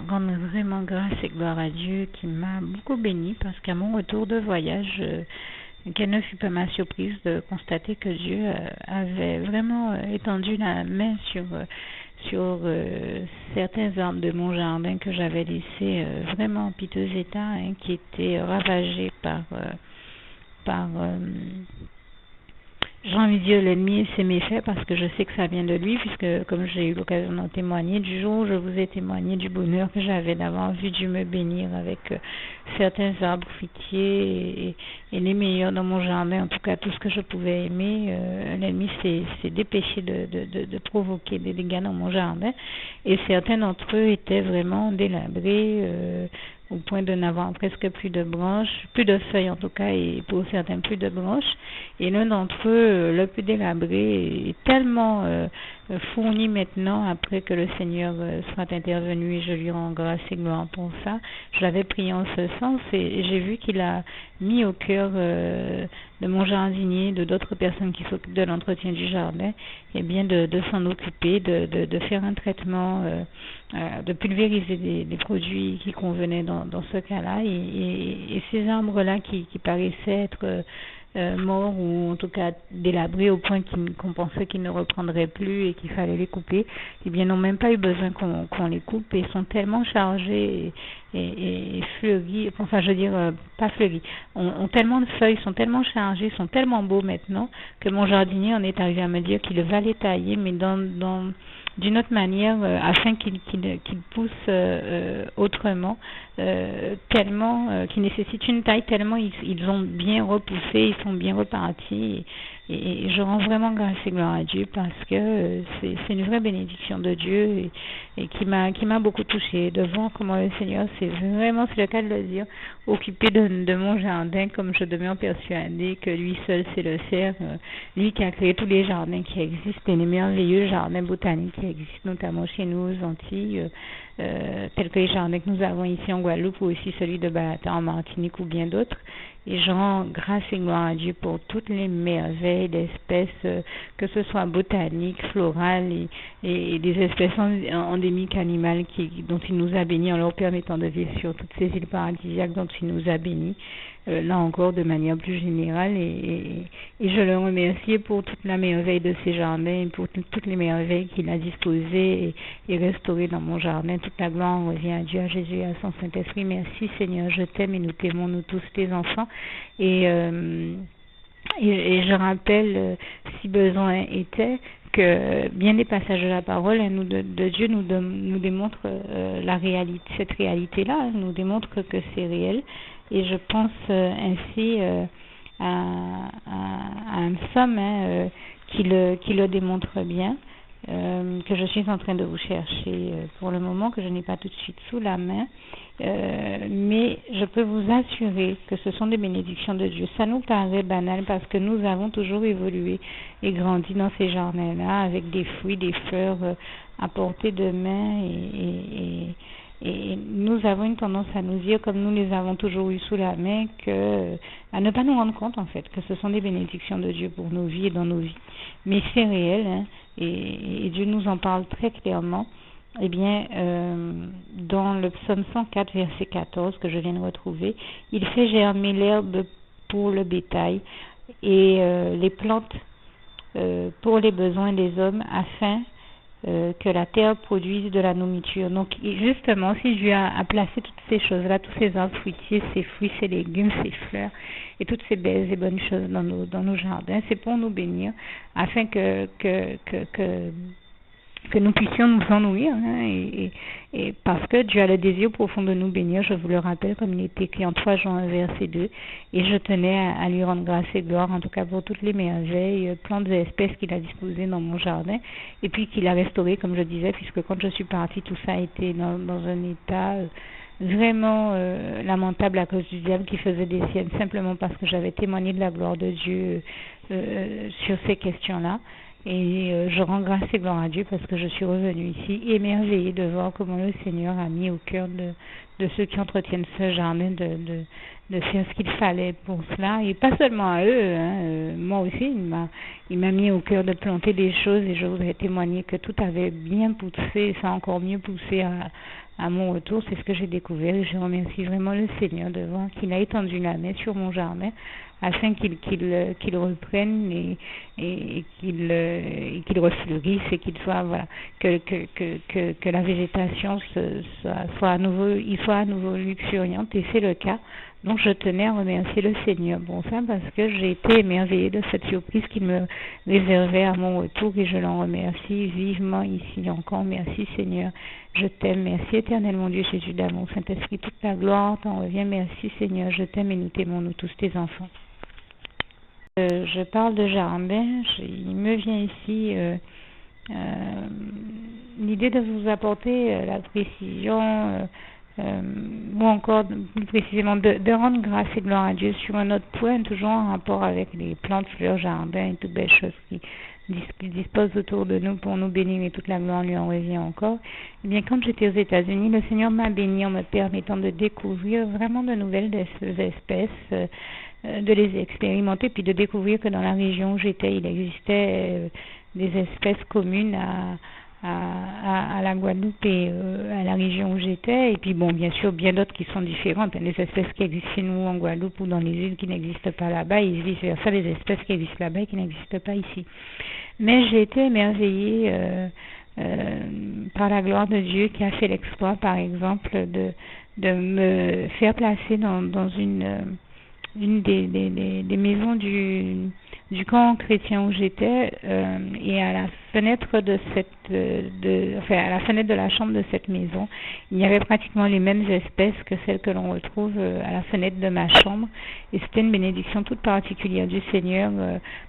rendre vraiment grâce et gloire à Dieu qui m'a beaucoup béni parce qu'à mon retour de voyage, quelle ne fut pas ma surprise de constater que Dieu avait vraiment étendu la main sur certains arbres de mon jardin que j'avais laissés vraiment en piteux état, hein, qui étaient ravagés par j'ai envie de dire l'ennemi et ses méfaits parce que je sais que ça vient de lui puisque comme j'ai eu l'occasion d'en témoigner du jour où je vous ai témoigné du bonheur que j'avais d'avoir vu Dieu me bénir avec certains arbres fruitiers et les meilleurs dans mon jardin, en tout cas tout ce que je pouvais aimer, l'ennemi s'est dépêché de provoquer des dégâts dans mon jardin et certains d'entre eux étaient vraiment délabrés au point de n'avoir presque plus de branches, plus de feuilles en tout cas, et pour certains plus de branches. Et l'un d'entre eux, le plus délabré, est tellement fourni maintenant après que le Seigneur soit intervenu et je lui rends grâce et gloire pour ça. Je l'avais prié en ce sens et j'ai vu qu'il a mis au cœur de mon jardinier, de d'autres personnes qui s'occupent de l'entretien du jardin, et bien de s'en occuper, de faire un traitement, de pulvériser des produits qui convenaient dans ce cas-là. Et ces arbres-là qui paraissaient être morts ou en tout cas délabrés au point qu'on pensait qu'ils ne reprendraient plus et qu'il fallait les couper, eh bien n'ont même pas eu besoin qu'on les coupe et sont tellement chargés et fleuris, enfin je veux dire pas fleuris, ont tellement de feuilles, sont tellement chargés, sont tellement beaux maintenant que mon jardinier en est arrivé à me dire qu'il va les tailler mais d'une autre manière afin qu'ils poussent autrement, tellement qu'ils nécessitent une taille tellement ils ont bien repoussé, ils sont bien repartis et je rends vraiment grâce et gloire à Dieu parce que c'est une vraie bénédiction de Dieu et qui m'a beaucoup touchée de voir comment le Seigneur c'est le cas de le dire, occupé de mon jardin comme je demeure persuadée que lui seul c'est le faire, lui qui a créé tous les jardins qui existent et les merveilleux jardins botaniques qui existent notamment chez nous aux Antilles, tels que les jardins que nous avons ici en Guadeloupe ou aussi celui de Balata en Martinique ou bien d'autres. Et je rends grâce et gloire à Dieu pour toutes les merveilles d'espèces, que ce soit botaniques, florales et des espèces endémiques animales dont il nous a bénis en leur permettant de vivre sur toutes ces îles paradisiaques dont il nous a bénis, là encore de manière plus générale. Et je le remercie pour toute la merveille de ces jardins, pour toutes les merveilles qu'il a disposées et restaurées dans mon jardin. Toute la gloire revient à Dieu, à Jésus et à son Saint-Esprit. Merci Seigneur, je t'aime et nous t'aimons, nous tous tes enfants. Et je rappelle, si besoin était, que bien des passages de la parole de Dieu nous démontrent cette réalité-là, nous démontrent que c'est réel. Et je pense ainsi à un psaume qui le démontre bien, que je suis en train de vous chercher pour le moment, que je n'ai pas tout de suite sous la main, mais je peux vous assurer que ce sont des bénédictions de Dieu. Ça nous paraît banal parce que nous avons toujours évolué et grandi dans ces jardins-là avec des fruits, des fleurs à portée de main et nous avons une tendance à nous dire, comme nous les avons toujours eu sous la main, à ne pas nous rendre compte en fait que ce sont des bénédictions de Dieu pour nos vies et dans nos vies. Mais c'est réel, hein, et Dieu nous en parle très clairement. Eh bien, dans le psaume 104, verset 14, que je viens de retrouver, il fait germer l'herbe pour le bétail et les plantes pour les besoins des hommes afin que la terre produise de la nourriture. Donc, justement, si Dieu a placé toutes ces choses-là, tous ces arbres fruitiers, ces fruits, ces légumes, ces fleurs, et toutes ces belles et bonnes choses dans nos jardins, c'est pour nous bénir, afin que nous puissions nous en nourrir, hein, et parce que Dieu a le désir profond de nous bénir, je vous le rappelle, comme il est écrit en 3 Jean 1, verset 2, et je tenais à lui rendre grâce et gloire, en tout cas pour toutes les merveilles, plantes et espèces qu'il a disposées dans mon jardin, et puis qu'il a restaurées, comme je disais, puisque quand je suis partie, tout ça a été dans un état vraiment lamentable à cause du diable qui faisait des siennes, simplement parce que j'avais témoigné de la gloire de Dieu sur ces questions-là. Et je rends grâce et gloire à Dieu parce que je suis revenue ici émerveillée de voir comment le Seigneur a mis au cœur de ceux qui entretiennent ce jardin de faire ce qu'il fallait pour cela, et pas seulement à eux, hein, moi aussi il m'a mis au cœur de planter des choses, et je voudrais témoigner que tout avait bien poussé, et ça a encore mieux poussé à mon retour, c'est ce que j'ai découvert et je remercie vraiment le Seigneur de voir qu'il a étendu la main sur mon jardin afin qu'il reprenne et qu'il refleurisse et qu'il soit, voilà, que la végétation soit à nouveau, il soit à nouveau luxuriante et c'est le cas. Donc je tenais à remercier le Seigneur pour ça parce que j'ai été émerveillée de cette surprise qu'il me réservait à mon retour et je l'en remercie vivement ici encore. Merci Seigneur, je t'aime. Merci éternel mon Dieu Jésus d'amour, Saint-Esprit, toute la gloire t'en revient. Merci Seigneur, je t'aime et nous t'aimons nous tous tes enfants. Je parle de jardin, il me vient ici l'idée de vous apporter la précision ou encore plus précisément de rendre grâce et gloire à Dieu sur un autre point, toujours en rapport avec les plantes, fleurs, jardins et toutes belles choses qui disposent autour de nous pour nous bénir et toute la gloire lui en revient encore. Eh bien, quand j'étais aux États-Unis, le Seigneur m'a béni en me permettant de découvrir vraiment de nouvelles espèces, de les expérimenter, puis de découvrir que dans la région où j'étais, il existait des espèces communes à la Guadeloupe et à la région où j'étais, et puis bon, bien sûr, bien d'autres qui sont différentes, des espèces qui existent chez nous en Guadeloupe ou dans les îles qui n'existent pas là-bas, et vice versa, des espèces qui existent là-bas et qui n'existent pas ici. Mais j'ai été émerveillée par la gloire de Dieu qui a fait l'exploit, par exemple, de me faire placer dans une des maisons du camp chrétien où j'étais et à la fenêtre à la fenêtre de la chambre de cette maison, il y avait pratiquement les mêmes espèces que celles que l'on retrouve à la fenêtre de ma chambre et c'était une bénédiction toute particulière du Seigneur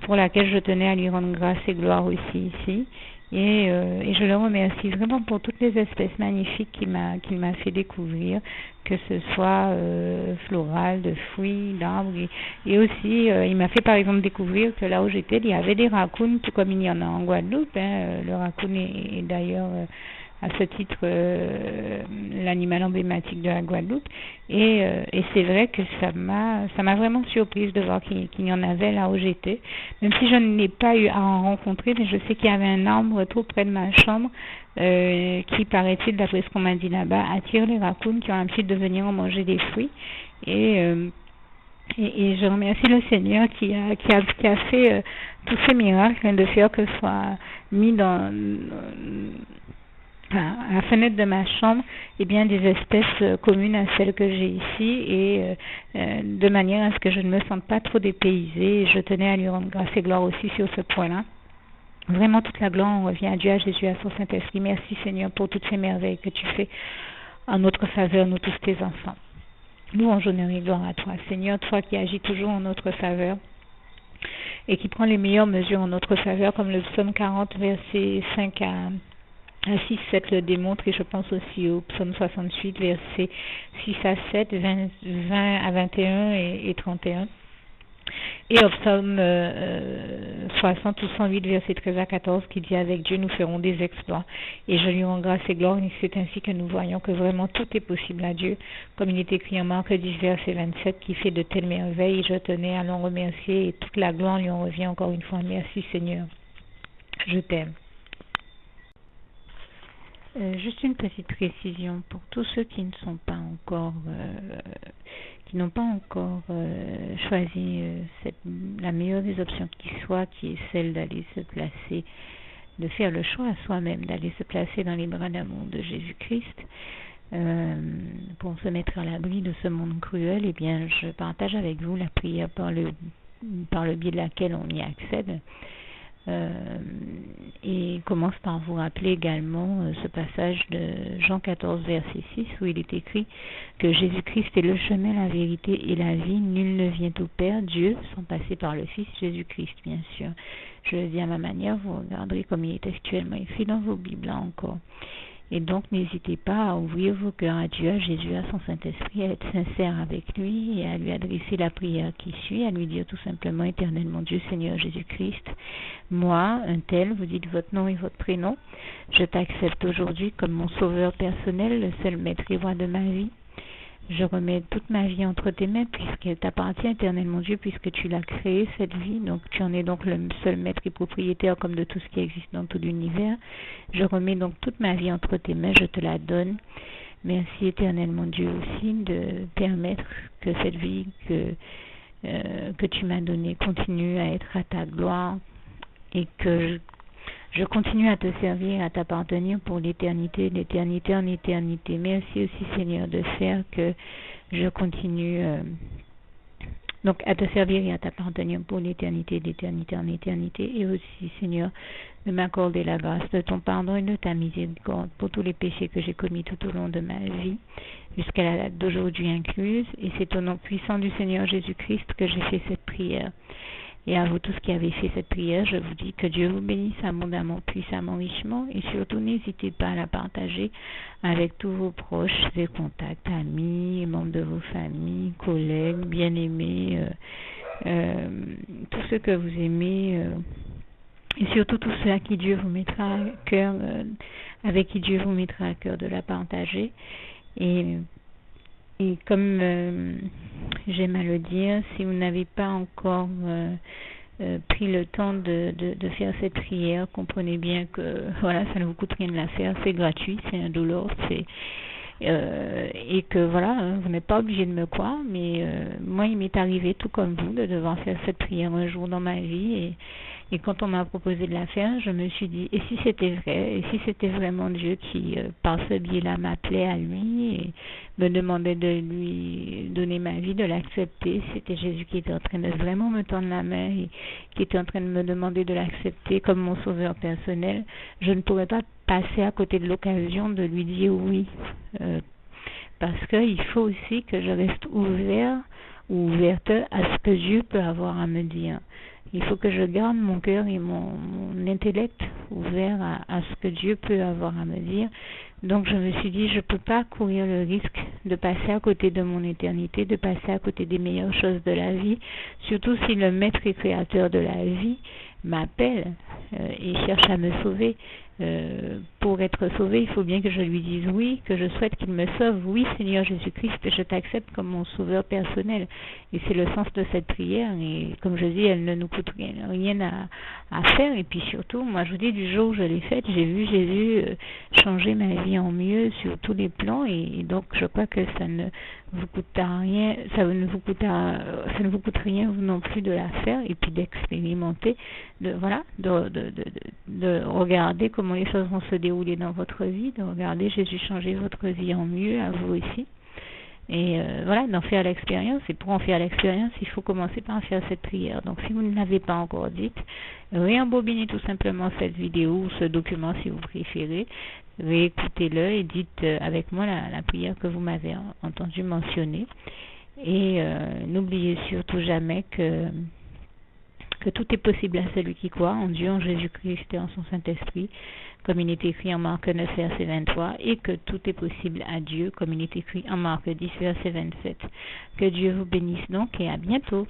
pour laquelle je tenais à lui rendre grâce et gloire aussi ici. Et je le remercie vraiment pour toutes les espèces magnifiques qu'il m'a fait découvrir, que ce soit floral, de fruits, d'arbres, et aussi il m'a fait par exemple découvrir que là où j'étais, il y avait des raccoons, tout comme il y en a en Guadeloupe. Le raccoon est d'ailleurs à ce titre l'animal emblématique de la Guadeloupe et c'est vrai que ça m'a vraiment surprise de voir qu'il y en avait là où j'étais, même si je n'ai pas eu à en rencontrer, mais je sais qu'il y avait un arbre tout près de ma chambre qui, paraît-il, d'après ce qu'on m'a dit là-bas, attire les raccoons qui ont l'habitude de venir en manger des fruits et je remercie le Seigneur qui a fait tous ces miracles de faire que soit mis à la fenêtre de ma chambre, eh bien des espèces communes à celles que j'ai ici et de manière à ce que je ne me sente pas trop dépaysée. Et je tenais à lui rendre grâce et gloire aussi sur ce point-là. Vraiment toute la gloire, on revient à Dieu, à Jésus, à son Saint-Esprit. Merci Seigneur pour toutes ces merveilles que tu fais en notre faveur, nous tous tes enfants. Louange, honneur et gloire à toi, Seigneur, toi qui agis toujours en notre faveur et qui prends les meilleures mesures en notre faveur, comme le psaume 40, versets 5 à 6, 7 le démontre, et je pense aussi au psaume 68, versets 6 à 7, 20 à 21 et 31. Et au psaume 60 ou 108, verset 13 à 14, qui dit « Avec Dieu, nous ferons des exploits. » Et je lui rends grâce et gloire, et c'est ainsi que nous voyons que vraiment tout est possible à Dieu, comme il est écrit en Marc 10, verset 27, qui fait de telles merveilles. Et je tenais à l'en remercier, et toute la gloire lui en revient encore une fois. Merci Seigneur, je t'aime. Juste une petite précision pour tous ceux qui ne sont pas encore, qui n'ont pas encore choisi la meilleure des options qui soit, qui est celle d'aller se placer, de faire le choix à soi-même, d'aller se placer dans les bras d'amour de Jésus-Christ pour se mettre à l'abri de ce monde cruel. Eh bien, je partage avec vous la prière par le biais de laquelle on y accède. Et commence par vous rappeler également ce passage de Jean 14, verset 6, où il est écrit que Jésus-Christ est le chemin, la vérité et la vie. Nul ne vient au Père, Dieu, sans passer par le Fils Jésus-Christ, bien sûr. Je le dis à ma manière, vous regarderez comme il est actuellement écrit dans vos Bibles là encore. Et donc, n'hésitez pas à ouvrir vos cœurs à Dieu, à Jésus, à son Saint-Esprit, à être sincère avec lui et à lui adresser la prière qui suit, à lui dire tout simplement, éternel mon Dieu, Seigneur Jésus-Christ, moi, un tel, vous dites votre nom et votre prénom, je t'accepte aujourd'hui comme mon sauveur personnel, le seul maître et roi de ma vie. Je remets toute ma vie entre tes mains puisqu'elle t'appartient, éternel mon Dieu, puisque tu l'as créée, cette vie. Donc tu en es donc le seul maître et propriétaire comme de tout ce qui existe dans tout l'univers. Je remets donc toute ma vie entre tes mains, je te la donne. Merci éternel mon Dieu aussi de permettre que cette vie que tu m'as donnée continue à être à ta gloire et que je continue à te servir, à t'appartenir pour l'éternité, d'éternité en éternité. Merci aussi Seigneur de faire que je continue donc à te servir et à t'appartenir pour l'éternité, d'éternité en éternité. Et aussi Seigneur de m'accorder la grâce de ton pardon et de ta miséricorde pour tous les péchés que j'ai commis tout au long de ma vie, jusqu'à la date d'aujourd'hui incluse. Et c'est au nom puissant du Seigneur Jésus-Christ que j'ai fait cette prière. Et à vous tous qui avez fait cette prière, je vous dis que Dieu vous bénisse abondamment, puissamment, richement. Et surtout, n'hésitez pas à la partager avec tous vos proches et contacts, amis, membres de vos familles, collègues, bien-aimés, tous ceux que vous aimez. Et surtout tous ceux à qui Dieu vous mettra à cœur, avec qui Dieu vous mettra à cœur de la partager. Et comme j'aime à le dire, si vous n'avez pas encore pris le temps de faire cette prière, comprenez bien que voilà, ça ne vous coûte rien de la faire, c'est gratuit, c'est indolore, et que voilà, vous n'êtes pas obligé de me croire, mais moi il m'est arrivé tout comme vous de devoir faire cette prière un jour dans ma vie, et quand on m'a proposé de la faire, je me suis dit, et si c'était vrai, et si c'était vraiment Dieu qui, par ce biais-là, m'appelait à lui et me demandait de lui donner ma vie, de l'accepter, c'était Jésus qui était en train de vraiment me tendre la main et qui était en train de me demander de l'accepter comme mon sauveur personnel, je ne pourrais pas passer à côté de l'occasion de lui dire oui, parce qu'il faut aussi que je reste ouvert ou ouverte à ce que Dieu peut avoir à me dire. Il faut que je garde mon cœur et mon intellect ouvert à ce que Dieu peut avoir à me dire. Donc je me suis dit, je ne peux pas courir le risque de passer à côté de mon éternité, de passer à côté des meilleures choses de la vie, surtout si le maître et créateur de la vie m'appelle et cherche à me sauver. Pour être sauvé, il faut bien que je lui dise oui, que je souhaite qu'il me sauve. Oui, Seigneur Jésus-Christ, je t'accepte comme mon sauveur personnel. Et c'est le sens de cette prière. Et comme je dis, elle ne nous coûte rien à faire. Et puis surtout, moi je vous dis, du jour où je l'ai faite, j'ai vu Jésus changer ma vie en mieux sur tous les plans. Et donc je crois que ça ne vous coûte rien, ça ne vous coûte rien vous non plus de la faire et puis d'expérimenter, de regarder comment les choses vont se dérouler dans votre vie, de regarder Jésus changer votre vie en mieux, à vous aussi. Et voilà, d'en faire l'expérience. Et pour en faire l'expérience, il faut commencer par faire cette prière. Donc si vous ne l'avez pas encore dite, réembobinez tout simplement cette vidéo ou ce document si vous préférez, réécoutez-le et dites avec moi la prière que vous m'avez entendu mentionner. Et n'oubliez surtout jamais que tout est possible à celui qui croit en Dieu, en Jésus-Christ et en son Saint-Esprit, comme il est écrit en Marc 9, verset 23, et que tout est possible à Dieu, comme il est écrit en Marc 10, verset 27. Que Dieu vous bénisse donc et à bientôt.